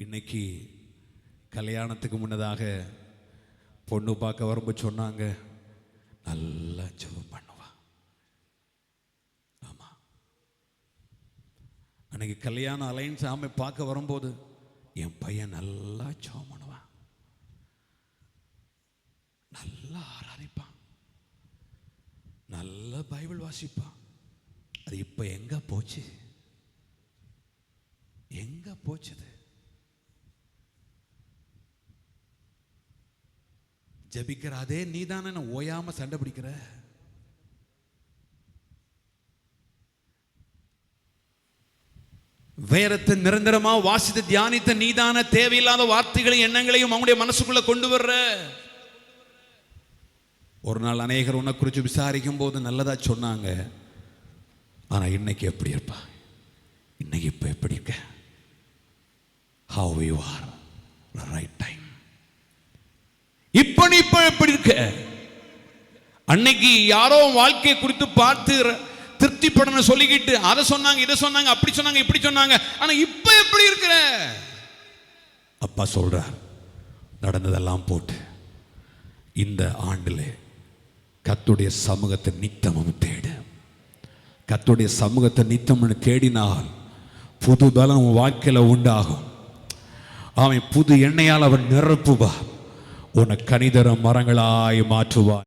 இன்னைக்கு கல்யாணத்துக்கு முன்னதாக பொண்ணு பார்க்க வரும்போது சொன்னாங்க, நல்லா ஜெபம் பண்ணுவா. ஆமா, அன்னைக்கு கல்யாண அலைன்ஸ் ஆமை பார்க்க வரும்போது என் பையன் நல்லா ஜெபம் பண்ணுவான், நல்லா ஆராதிப்பான், நல்ல பைபிள் வாசிப்பான். அது இப்ப எங்க போச்சு? எங்க போச்சது? ஜபிக்கிற அதே நீதானே ஓயாம சண்டை பிடிக்கிற. வேதத்தை நிரந்தரமா வாசித்து தியானித்த நீதான தேவையில்லாத வார்த்தைகளையும் எண்ணங்களையும் அவங்களுடைய மனசுக்குள்ள கொண்டு வர்ற. ஒரு நாள் அநேகர் உன்னை குறித்து விசாரிக்கும் போது நல்லதா சொன்னாங்க, ஆனா இன்னைக்கு எப்படி இருப்பா? இன்னைக்கு இப்ப எப்படி இருக்க? How you are the right time. இப்ப எப்படி இருக்க? அன்னைக்கு யாரோ வாழ்க்கையை குறித்து பார்த்து திருப்திப்படணும் சொல்லிக்கிட்டு அதை சொன்னாங்க, இதை சொன்னாங்க, அப்படி சொன்னாங்க, இப்படி சொன்னாங்க, ஆனா இப்ப எப்படி இருக்கிற? அப்பா சொல்றார், நடந்ததெல்லாம் போட்டு இந்த ஆண்டுல கர்த்தருடைய சமூகத்தை நித்தமும் தேடு. கர்த்தருடைய சமூகத்தை நித்தமும் தேடினால் புது பலம் வாழ்க்கையில உண்டாகும். அவன் புது எண்ணெயால் அவன் நிரப்புவார், உன்னை கனிதர மரங்களாய் மாற்றுவார்.